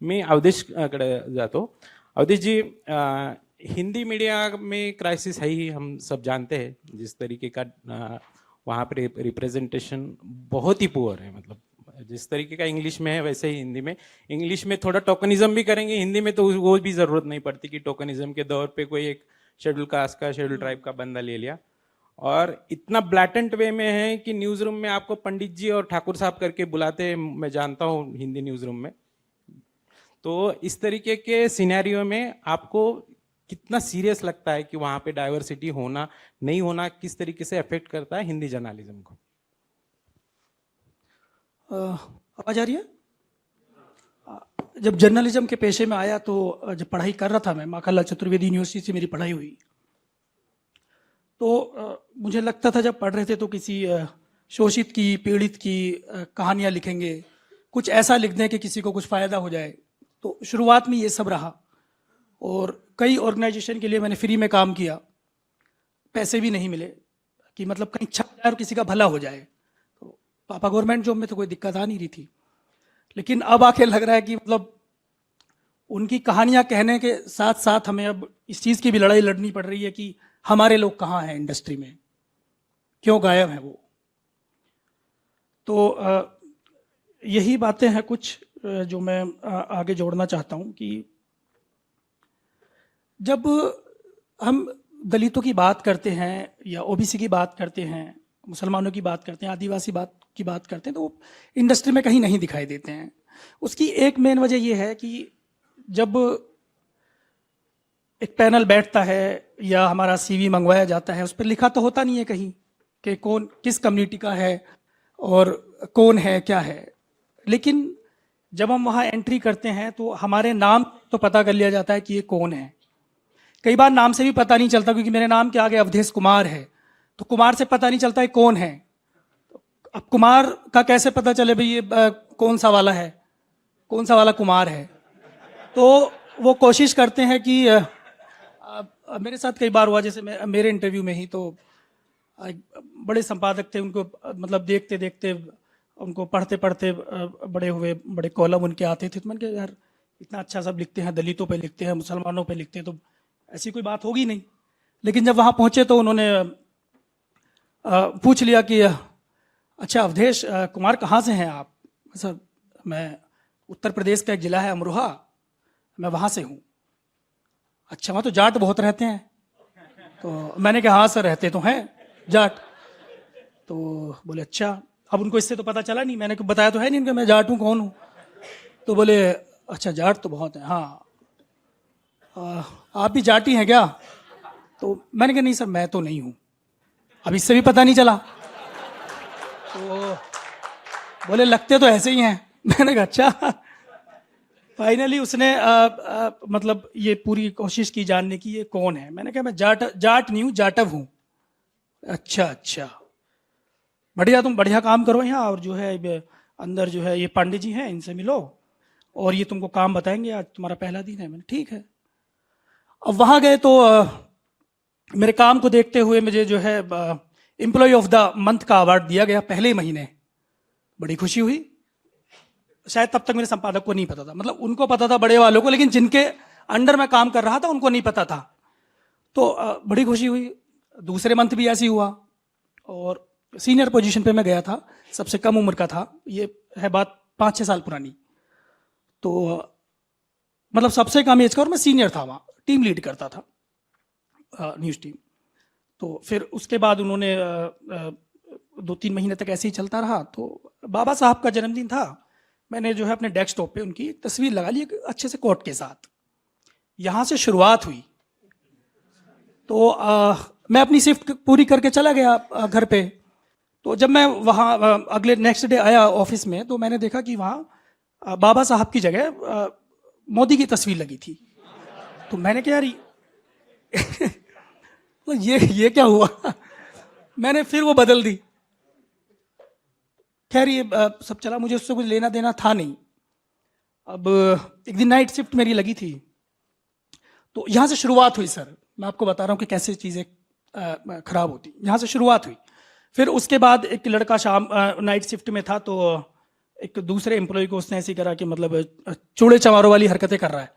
मी अवधेशकडे जातो. अवधेश जी, हिंदी मीडिया में क्राइसिस है ही, हम सब जानते हैं. जिस तरीके का वहाँ पर रिप्रेजेंटेशन बहुत ही पुअर है. मतलब जिस तरीके का इंग्लिश में है वैसे ही हिंदी में. इंग्लिश में थोड़ा टोकनिज्म भी करेंगे, हिंदी में तो वो भी जरूरत नहीं पड़ती कि टोकनिज्म के दौर पे कोई एक शेड्यूल कास्ट का, शेड्यूल ट्राइब का बंदा ले लिया. और इतना ब्लैटेंट वे में है कि न्यूज रूम में आपको पंडित जी और ठाकुर साहब करके बुलाते हैं. मैं जानता हूँ हिंदी न्यूज रूम में. तो इस तरीके के सिनेरियो में आपको कितना सीरियस लगता है कि वहां पे डाइवर्सिटी होना नहीं होना किस तरीके से अफेक्ट करता है हिंदी जर्नलिज्म को? आवाज आ रही है? जब जर्नलिज्म के पेशे में आया तो जब पढ़ाई कर रहा था, मैं माखनलाल चतुर्वेदी यूनिवर्सिटी से मेरी पढ़ाई हुई, तो मुझे लगता था जब पढ़ रहे थे तो किसी शोषित की, पीड़ित की कहानियां लिखेंगे, कुछ ऐसा लिख दें कि किसी को कुछ फ़ायदा हो जाए. तो शुरुआत में ये सब रहा. और कई ऑर्गेनाइजेशन के लिए मैंने फ्री में काम किया, पैसे भी नहीं मिले, कि मतलब कहीं छप जाए और किसी का भला हो जाए. तो पापा गवर्नमेंट जॉब में तो कोई दिक्कत आ नहीं रही थी, लेकिन अब आके लग रहा है कि मतलब उनकी कहानियां कहने के साथ साथ हमें अब इस चीज़ की भी लड़ाई लड़नी पड़ रही है कि हमारे लोग कहाँ हैं इंडस्ट्री में, क्यों गायब हैं वो. तो यही बातें हैं कुछ जो मैं आगे जोड़ना चाहता हूँ कि जब हम दलितों की बात करते हैं या ओबीसी की बात करते हैं, मुसलमानों की बात करते हैं, आदिवासी की बात करते हैं, तो इंडस्ट्री में कहीं नहीं दिखाई देते हैं. उसकी एक मेन वजह यह है कि जब एक पैनल बैठता है या हमारा सीवी मंगवाया जाता है, उस पर लिखा तो होता नहीं है कहीं कि कौन किस कम्युनिटी का है और कौन है क्या है. लेकिन जब हम वहाँ एंट्री करते हैं तो हमारे नाम तो पता कर लिया जाता है कि ये कौन है. कई बार नाम से भी पता नहीं चलता, क्योंकि मेरे नाम के आगे अवधेश कुमार है, तो कुमार से पता नहीं चलता है कौन है. अब कुमार का कैसे पता चले भाई ये कौन सा वाला है, कौन सा वाला कुमार है. तो वो कोशिश करते हैं कि मेरे साथ कई बार हुआ, जैसे मेरे इंटरव्यू में ही तो बड़े संपादक थे, उनको मतलब देखते देखते उनको पढ़ते पढ़ते बड़े हुए, बड़े कॉलम उनके आते थे. तो मैंने कहा यार इतना अच्छा सब लिखते हैं, दलितों पे लिखते हैं, मुसलमानों पे लिखते हैं, तो ऐसी कोई बात होगी नहीं. लेकिन जब वहाँ पहुँचे तो उन्होंने पूछ लिया कि अच्छा अवधेश कुमार कहाँ से हैं आप? सर मैं उत्तर प्रदेश का एक ज़िला है अमरोहा, मैं वहाँ से हूँ. अच्छा वहाँ तो जाट बहुत रहते हैं? तो मैंने कहा हाँ सर रहते तो हैं जाट. तो बोले अच्छा. अब उनको इससे तो पता चला नहीं, मैंने बताया तो है नहीं इनका मैं जाट हूँ, कौन हूँ. तो बोले अच्छा जाट तो बहुत हैं. हाँ आप भी जाटी हैं क्या? तो मैंने कहा नहीं सर मैं तो नहीं हूँ. अब इससे भी पता नहीं चला. तो बोले लगते तो ऐसे ही हैं. मैंने कहा अच्छा. फाइनली उसने मतलब ये पूरी कोशिश की जानने की ये कौन है. मैंने कहा मैं जाट नहीं हूँ, जाटव हूँ. अच्छा अच्छा बढ़िया, तुम बढ़िया काम करो यहाँ, और जो है अंदर जो है ये पांडे जी हैं, इनसे मिलो और ये तुमको काम बताएंगे, आज तुम्हारा पहला दिन है. मैंने ठीक है. अब वहाँ गए तो मेरे काम को देखते हुए मुझे जो है एम्प्लॉय ऑफ द मंथ का अवार्ड दिया गया पहले महीने. बड़ी खुशी हुई. शायद तब तक मेरे संपादक को नहीं पता था, मतलब उनको पता था बड़े वालों को, लेकिन जिनके अंडर में काम कर रहा था उनको नहीं पता था. तो बड़ी खुशी हुई. दूसरे मंथ भी ऐसे ही हुआ और सीनियर पोजीशन पे मैं गया था, सबसे कम उम्र का था. ये है बात 5-6 साल पुरानी. तो मतलब सबसे कम एज का, और मैं सीनियर था, वहाँ टीम लीड करता था न्यूज़ टीम. तो फिर उसके बाद उन्होंने 2-3 महीने तक ऐसे ही चलता रहा. तो बाबा साहब का जन्मदिन था, मैंने जो है अपने डेस्कटॉप पे उनकी एक तस्वीर लगा ली अच्छे से कोट के साथ. यहाँ से शुरुआत हुई. तो मैं अपनी शिफ्ट पूरी करके चला गया घर पे. तो जब मैं वहाँ अगले नेक्स्ट डे आया ऑफिस में, तो मैंने देखा कि वहाँ बाबा साहब की जगह मोदी की तस्वीर लगी थी. तो मैंने कहा यार तो ये क्या हुआ. मैंने फिर वो बदल दी. खैर ये सब चला, मुझे उससे कुछ लेना देना था नहीं. अब एक दिन नाइट शिफ्ट मेरी लगी थी, तो यहाँ से शुरुआत हुई. सर मैं आपको बता रहा हूँ कि कैसे चीज़ें खराब होती. यहाँ से शुरुआत हुई. फिर उसके बाद एक लड़का शाम नाइट शिफ्ट में था, तो एक दूसरे एम्प्लॉय को उसने ऐसी करा कि मतलब चूड़े चमारों वाली हरकतें कर रहा है।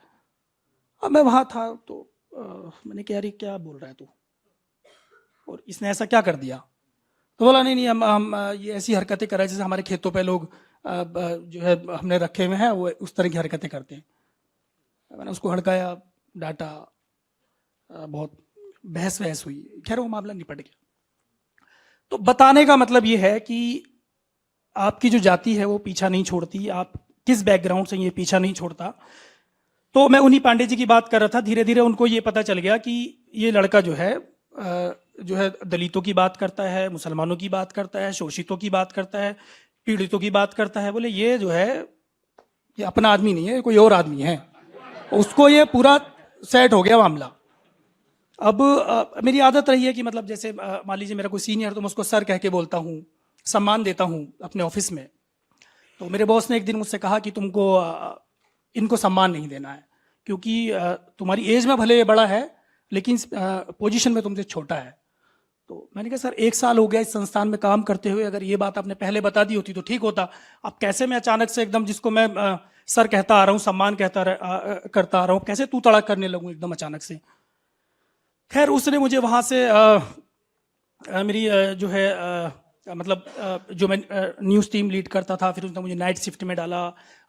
अब मैं वहाँ था तो मैंने कहा यार ये क्या बोल रहा है तू, और इसने ऐसा क्या कर दिया? तो बोला नहीं नहीं हम ये ऐसी हरकतें कर रहे हैं जैसे हमारे खेतों पे लोग जो है हमने रखे हुए हैं वो उस तरह की हरकतें करते हैं। मैंने उसको हड़काया, डांटा, बहुत बहस वहस हुई, खैर वो मामला निपट गया। तो बताने का मतलब ये है कि आपकी जो जाति है वो पीछा नहीं छोड़ती, आप किस बैकग्राउंड से ये पीछा नहीं छोड़ता। तो मैं उन्हीं पांडे जी की बात कर रहा था, धीरे धीरे उनको ये पता चल गया कि ये लड़का जो है दलितों की बात करता है, मुसलमानों की बात करता है, शोषितों की बात करता है, पीड़ितों की बात करता है। बोले ये जो है ये अपना आदमी नहीं है, कोई और आदमी है। उसको ये पूरा सेट हो गया मामला। अब मेरी आदत रही है कि मतलब जैसे मान लीजिए मेरा कोई सीनियर तो मैं उसको सर कह के बोलता हूँ, सम्मान देता हूँ अपने ऑफिस में। तो मेरे बॉस ने एक दिन मुझसे कहा कि तुमको इनको सम्मान नहीं देना है क्योंकि तुम्हारी एज में भले ये बड़ा है लेकिन पोजीशन में तुमसे छोटा है। तो मैंने कहा सर 1 साल हो गया इस संस्थान में काम करते हुए, अगर ये बात आपने पहले बता दी होती तो ठीक होता। अब कैसे मैं अचानक से एकदम जिसको मैं सर कहता आ रहा हूँ, सम्मान करता आ रहा हूँ, कैसे तू तड़ाक करने लगूँ एकदम अचानक से। खैर उसने मुझे वहाँ से मेरी जो है मतलब जो मैं न्यूज़ टीम लीड करता था, फिर उसने मुझे नाइट शिफ्ट में डाला।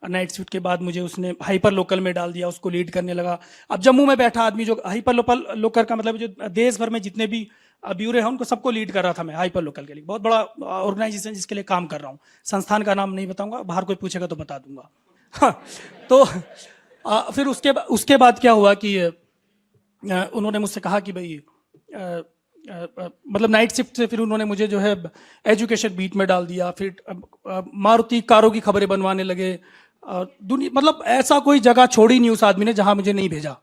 नाइट शिफ्ट के बाद मुझे उसने हाइपर लोकल में डाल दिया, उसको लीड करने लगा। अब जम्मू में बैठा आदमी जो हाइपर लोकल का मतलब जो देश भर में जितने भी ब्यूरो हैं उनको सबको लीड कर रहा था मैं हाइपर लोकल के लिए। बहुत बड़ा ऑर्गेनाइजेशन जिसके लिए काम कर रहा हूँ, संस्थान का नाम नहीं बताऊंगा, बाहर कोई पूछेगा तो बता दूंगा। हाँ, तो फिर उसके बाद क्या हुआ कि उन्होंने मुझसे कहा कि भाई मतलब नाइट शिफ्ट से फिर उन्होंने मुझे जो है एजुकेशन बीट में डाल दिया। फिर मारुति कारों की खबरें बनवाने लगे। दुनिया मतलब ऐसा कोई जगह छोड़ी नहीं उस आदमी ने जहां मुझे नहीं भेजा।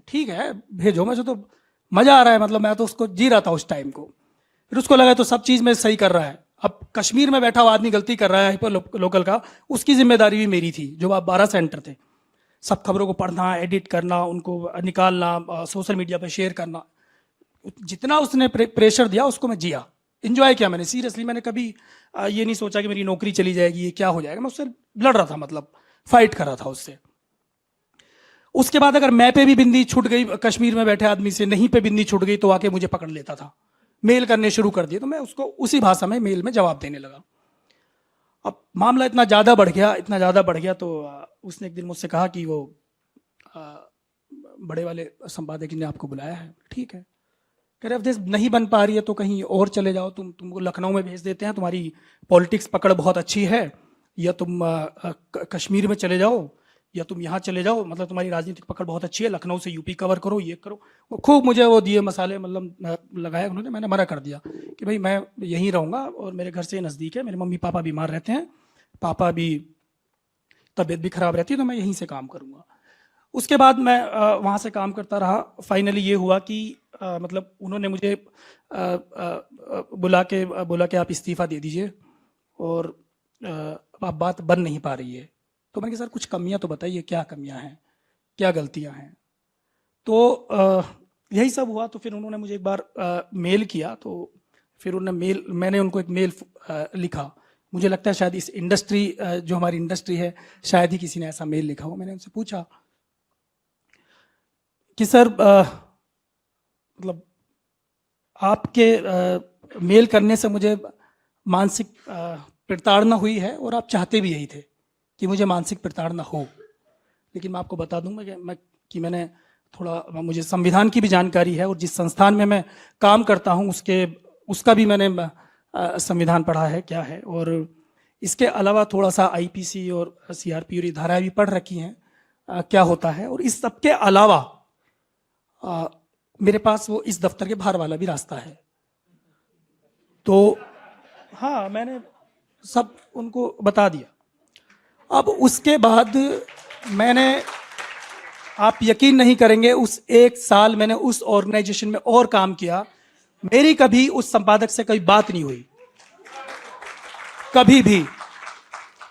ठीक है भेजो, मुझे तो मजा आ रहा है, मतलब मैं तो उसको जी रहा था उस टाइम को। फिर उसको लगा तो सब चीज़ में सही कर रहा है। अब कश्मीर में बैठा हुआ आदमी गलती कर रहा है हाइपर लोकल का, उसकी जिम्मेदारी भी मेरी थी। जो आप 12 सेंटर थे, सब खबरों को पढ़ना, एडिट करना, उनको निकालना, सोशल मीडिया पर शेयर करना, जितना उसने प्रेशर दिया उसको मैं जिया, इंजॉय किया मैंने। सीरियसली मैंने कभी ये नहीं सोचा कि मेरी नौकरी चली जाएगी, ये क्या हो जाएगा। मैं उससे लड़ रहा था, मतलब फाइट कर रहा था उससे। उसके बाद अगर मैं पे भी बिंदी छूट गई कश्मीर में बैठे आदमी से, नहीं पे बिंदी छूट गई तो आके मुझे पकड़ लेता था। मेल करने शुरू कर दिए तो मैं उसको उसी भाषा में मेल में जवाब देने लगा। अब मामला इतना ज़्यादा बढ़ गया, इतना ज़्यादा बढ़ गया, तो उसने एक दिन मुझसे कहा कि वो बड़े वाले संपादक ने आपको बुलाया है। ठीक है, कह रहे अब नहीं बन पा रही है तो कहीं और चले जाओ, तुमको लखनऊ में भेज देते हैं, तुम्हारी पॉलिटिक्स पकड़ बहुत अच्छी है, या तुम कश्मीर में चले जाओ या तुम यहाँ चले जाओ, मतलब तुम्हारी राजनीतिक पकड़ बहुत अच्छी है, लखनऊ से यूपी कवर करो, ये करो। वो खूब मुझे वो दिए मसाले, मतलब लगाए उन्होंने। मैंने मना कर दिया कि भाई मैं यहीं रहूँगा और मेरे घर से नज़दीक है, मेरे मम्मी पापा बीमार रहते हैं, पापा भी तबीयत भी खराब रहती है, तो मैं यहीं से काम करूँगा। उसके बाद मैं वहाँ से काम करता रहा। फाइनली ये हुआ कि मतलब उन्होंने मुझे बोला कि आप इस्तीफ़ा दे दीजिए और अब बात बन नहीं पा रही है। तो मैंने कहा सर कुछ कमियां तो बताइए, क्या कमियां हैं, क्या गलतियां हैं। तो यही सब हुआ। तो फिर उन्होंने मुझे एक बार मेल किया, तो फिर मैंने उनको एक मेल लिखा। मुझे लगता है शायद इस इंडस्ट्री जो हमारी इंडस्ट्री है, शायद ही किसी ने ऐसा मेल लिखा हो। मैंने उनसे पूछा कि सर मतलब आपके मेल करने से मुझे मानसिक प्रताड़ना हुई है और आप चाहते भी यही थे कि मुझे मानसिक प्रताड़ना हो। लेकिन मैं आपको बता दूंगा कि मैंने थोड़ा, मुझे संविधान की भी जानकारी है और जिस संस्थान में मैं काम करता हूं उसका भी मैंने संविधान पढ़ा है क्या है, और इसके अलावा थोड़ा सा आईपीसी और सीआरपी और ये धाराएं भी पढ़ रखी हैं क्या होता है। और इस सब के अलावा मेरे पास वो इस दफ्तर के बाहर वाला भी रास्ता है। तो हाँ, मैंने सब उनको बता दिया। अब उसके बाद मैंने, आप यकीन नहीं करेंगे, उस 1 साल मैंने उस ऑर्गेनाइजेशन में और काम किया। मेरी कभी उस संपादक से कोई बात नहीं हुई, कभी भी।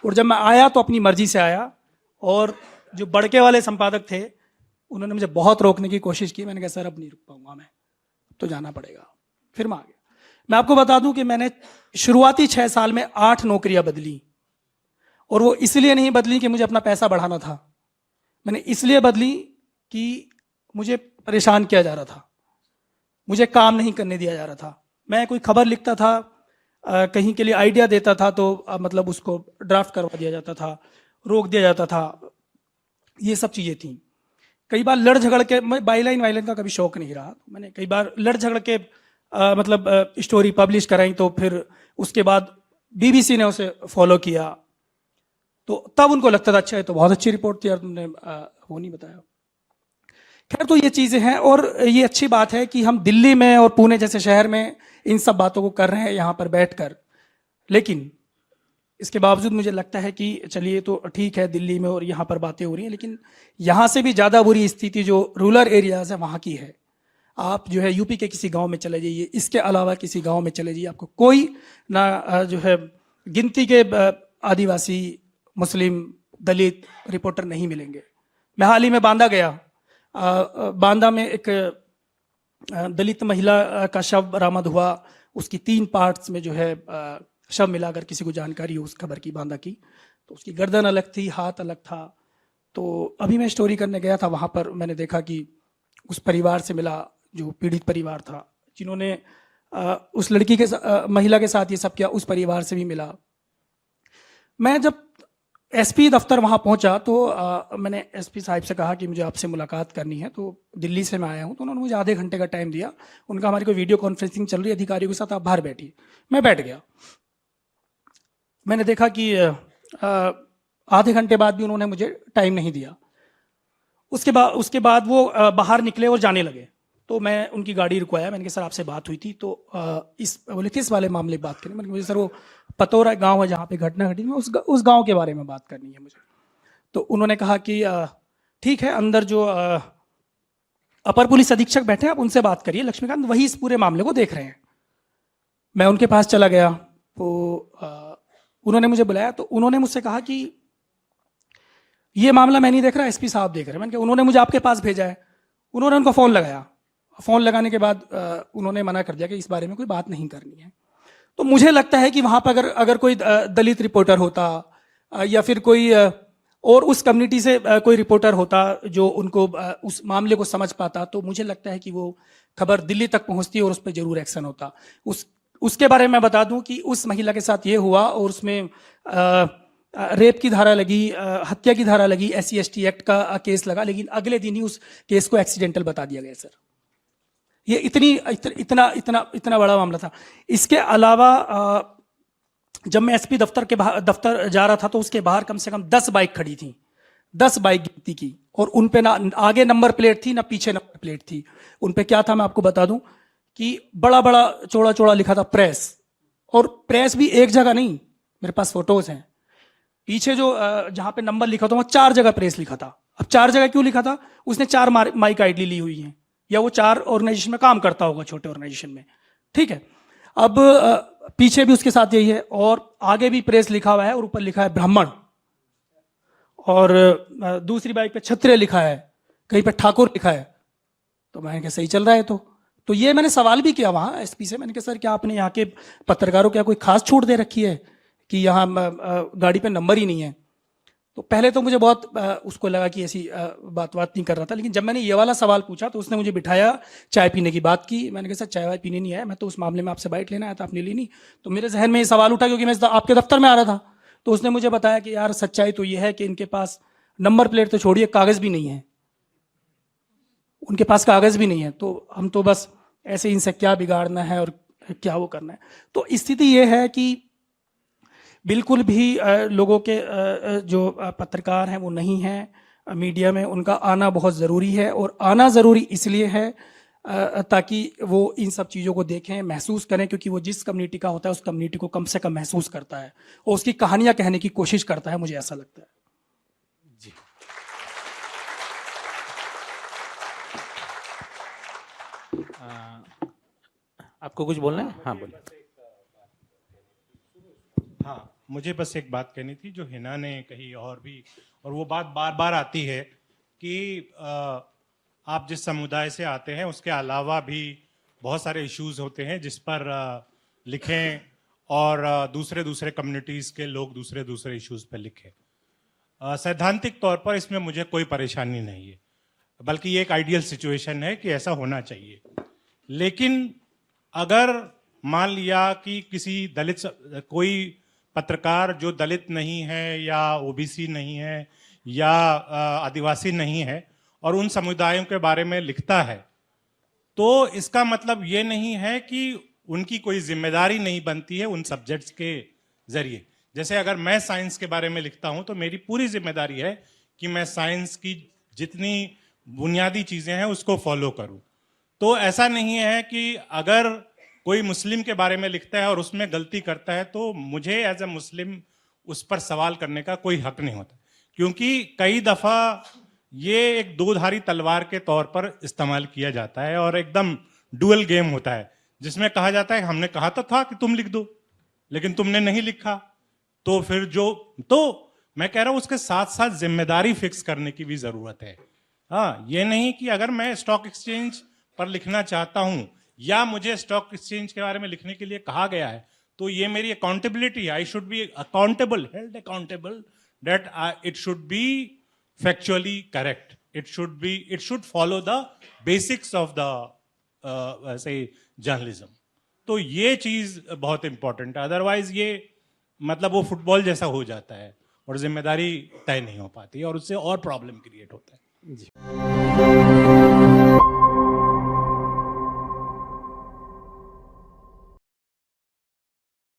और जब मैं आया तो अपनी मर्जी से आया, और जो बड़के वाले संपादक थे उन्होंने मुझे बहुत रोकने की कोशिश की। मैंने कहा सर अब नहीं रुक पाऊंगा, मैं तो जाना पड़ेगा। फिर मैं आ गया। मैं आपको बता दूं कि मैंने शुरुआती 6 साल में 8 नौकरियां बदली, और वो इसलिए नहीं बदली कि मुझे अपना पैसा बढ़ाना था, मैंने इसलिए बदली कि मुझे परेशान किया जा रहा था, मुझे काम नहीं करने दिया जा रहा था। मैं कोई खबर लिखता था, कहीं के लिए आइडिया देता था तो मतलब उसको ड्राफ्ट करवा दिया जाता था, रोक दिया जाता था, ये सब चीज़ें थी। कई बार लड़ झगड़ के, मैं बाईलाइन वाइलाइन का कभी शौक नहीं रहा, मैंने कई बार लड़ झगड़ के मतलब स्टोरी पब्लिश कराई, तो फिर उसके बाद बीबीसी ने उसे फॉलो किया, तो तब उनको लगता था अच्छा है तो बहुत अच्छी रिपोर्ट थी यार, तुमने वो नहीं बताया। खैर, तो ये चीज़ें हैं, और ये अच्छी बात है कि हम दिल्ली में और पुणे जैसे शहर में इन सब बातों को कर रहे हैं यहाँ पर बैठकर। लेकिन इसके बावजूद मुझे लगता है कि चलिए तो ठीक है, दिल्ली में और यहाँ पर बातें हो रही हैं, लेकिन यहाँ से भी ज़्यादा बुरी स्थिति जो रूरल एरियाज़ है वहाँ की है। आप जो है यूपी के किसी गांव में चले जाइए, इसके अलावा किसी गांव में चले जाइए, आपको कोई ना जो है गिनती के आदिवासी, मुस्लिम, दलित रिपोर्टर नहीं मिलेंगे। मैं हाल ही में बांदा गया, बांदा में एक दलित महिला का शव बरामद हुआ, उसकी 3 पार्ट्स में जो है शव मिलाकर किसी को जानकारी हो उस खबर की, बांदा की, तो उसकी गर्दन अलग थी, हाथ अलग था। तो अभी मैं स्टोरी करने गया था, वहाँ पर मैंने देखा कि उस परिवार से मिला जो पीड़ित परिवार था, जिन्होंने उस लड़की के महिला के साथ ये सब किया, उस परिवार से भी मिला। मैं जब एसपी दफ्तर वहाँ पहुँचा तो मैंने एसपी साहब से कहा कि मुझे आपसे मुलाकात करनी है, तो दिल्ली से मैं आया हूँ। तो उन्होंने मुझे आधे घंटे का टाइम दिया, उनका हमारी कोई वीडियो कॉन्फ्रेंसिंग चल रही है अधिकारियों के साथ, आप बाहर बैठिए। मैं बैठ गया, मैंने देखा कि आधे घंटे बाद भी उन्होंने मुझे टाइम नहीं दिया। उसके बाद वो बाहर निकले और जाने लगे, तो मैं उनकी गाड़ी रुकवाया, मैंने कहा सर आपसे बात हुई थी, तो बोले किस वाले मामले की बात करें। मैंने कहा मुझे सर वो पतौरा गांव है जहाँ पे घटना घटी, मैं उस गांव के बारे में बात करनी है मुझे। तो उन्होंने कहा कि ठीक है, अंदर जो अपर पुलिस अधीक्षक बैठे हैं आप उनसे बात करिए, लक्ष्मीकांत वही इस पूरे मामले को देख रहे हैं। मैं उनके पास चला गया, तो उन्होंने मुझे बुलाया, तो उन्होंने मुझसे कहा कि ये मामला मैं नहीं देख रहा, एसपी साहब देख रहे हैं। मैंने कहा उन्होंने मुझे आपके पास भेजा है। उन्होंने उनका फ़ोन लगाया, फ़ोन लगाने के बाद उन्होंने मना कर दिया कि इस बारे में कोई बात नहीं करनी है। तो मुझे लगता है कि वहाँ पर अगर कोई दलित रिपोर्टर होता या फिर कोई और उस कम्युनिटी से कोई रिपोर्टर होता जो उनको उस मामले को समझ पाता, तो मुझे लगता है कि वो खबर दिल्ली तक पहुँचती और उस पर ज़रूर एक्शन होता। उसके बारे में बता दूं कि उस महिला के साथ ये हुआ, और उसमें रेप की धारा लगी, हत्या की धारा लगी, SC/ST एक्ट का केस लगा, लेकिन अगले दिन ही उस केस को एक्सीडेंटल बता दिया गया। सर ये इतना बड़ा मामला था। इसके अलावा जब मैं एसपी दफ्तर जा रहा था, तो उसके बाहर कम से कम 10 बाइक खड़ी थी, 10 बाइक गिनती की, और उन पे ना आगे नंबर प्लेट थी ना पीछे नंबर प्लेट थी। उन पे क्या था मैं आपको बता दूं कि बड़ा बड़ा चौड़ा चौड़ा लिखा था प्रेस, और प्रेस भी एक जगह नहीं, मेरे पास फोटोज हैं। पीछे जो जहां पे नंबर लिखा था वहां 4 जगह प्रेस लिखा था। अब 4 जगह क्यों लिखा था? उसने 4 माइक आईडी ली हुई है, या वो 4 ऑर्गेनाइजेशन में काम करता होगा, छोटे ऑर्गेनाइजेशन में, ठीक है। अब पीछे भी उसके साथ यही है, और आगे भी प्रेस लिखा हुआ है, और ऊपर लिखा है ब्राह्मण, और दूसरी बाइक पे क्षत्रिय लिखा है, कहीं पे ठाकुर लिखा है। तो मैंने कहा सही चल रहा है। तो ये मैंने सवाल भी किया वहाँ एसपी से, मैंने कहा सर क्या आपने यहाँ के पत्रकारों को क्या कोई खास छूट दे रखी है कि यहाँ गाड़ी पे नंबर ही नहीं है? तो पहले तो मुझे बहुत उसको लगा कि ऐसी बात नहीं कर रहा था, लेकिन जब मैंने ये वाला सवाल पूछा तो उसने मुझे बिठाया, चाय पीने की बात की। मैंने कहा सर चाय वाय पीने नहीं आया, मैं तो उस मामले में आपसे बाइट लेना आया था, आपने ली नहीं। तो मेरे जहन में ये सवाल उठा, क्योंकि मैं आपके दफ्तर में आ रहा था। तो उसने मुझे बताया कि यार सच्चाई तो ये है कि इनके पास नंबर प्लेट तो छोड़िए, कागज़ भी नहीं है, उनके पास कागज़ भी नहीं है। तो हम तो बस ऐसे इनसे क्या बिगाड़ना है और क्या वो करना है। तो स्थिति ये है कि बिल्कुल भी लोगों के जो पत्रकार हैं वो नहीं हैं मीडिया में, उनका आना बहुत ज़रूरी है। और आना ज़रूरी इसलिए है ताकि वो इन सब चीज़ों को देखें, महसूस करें, क्योंकि वो जिस कम्युनिटी का होता है उस कम्युनिटी को कम से कम महसूस करता है और उसकी कहानियाँ कहने की कोशिश करता है, मुझे ऐसा लगता है। जी, आपको कुछ बोलना है? हाँ बोलिए। हाँ, मुझे बस एक बात कहनी थी जो हिना ने कही, और भी, और वो बात बार बार आती है कि आप जिस समुदाय से आते हैं उसके अलावा भी बहुत सारे इश्यूज होते हैं जिस पर लिखें और दूसरे दूसरे कम्युनिटीज़ के लोग दूसरे दूसरे इश्यूज़ पे लिखे। सैद्धांतिक तौर पर इसमें मुझे कोई परेशानी नहीं है, बल्कि ये एक आइडियल सिचुएशन है कि ऐसा होना चाहिए। लेकिन अगर मान लिया कि किसी दलित कोई पत्रकार जो दलित नहीं है या ओबीसी नहीं है या आदिवासी नहीं है और उन समुदायों के बारे में लिखता है, तो इसका मतलब ये नहीं है कि उनकी कोई जिम्मेदारी नहीं बनती है उन सब्जेक्ट्स के जरिए। जैसे अगर मैं साइंस के बारे में लिखता हूं तो मेरी पूरी जिम्मेदारी है कि मैं साइंस की जितनी बुनियादी चीजें हैं उसको फॉलो करूं। तो ऐसा नहीं है कि अगर कोई मुस्लिम के बारे में लिखता है और उसमें गलती करता है तो मुझे एज ए मुस्लिम उस पर सवाल करने का कोई हक नहीं होता, क्योंकि कई दफा ये एक दोधारी तलवार के तौर पर इस्तेमाल किया जाता है और एकदम डुअल गेम होता है, जिसमें कहा जाता है हमने कहा तो था कि तुम लिख दो लेकिन तुमने नहीं लिखा। तो फिर तो मैं कह रहा हूं उसके साथ साथ जिम्मेदारी फिक्स करने की भी जरूरत है। हाँ, ये नहीं कि अगर मैं स्टॉक एक्सचेंज पर लिखना चाहता हूं या मुझे स्टॉक एक्सचेंज के बारे में लिखने के लिए कहा गया है तो ये मेरी accountability, I should be accountable, held accountable, that it should be factually correct. It should follow the basics of the say journalism. तो ये चीज बहुत इंपॉर्टेंट है, अदरवाइज ये मतलब वो फुटबॉल जैसा हो जाता है और जिम्मेदारी तय नहीं हो पाती और उससे और प्रॉब्लम क्रिएट होता है। जी।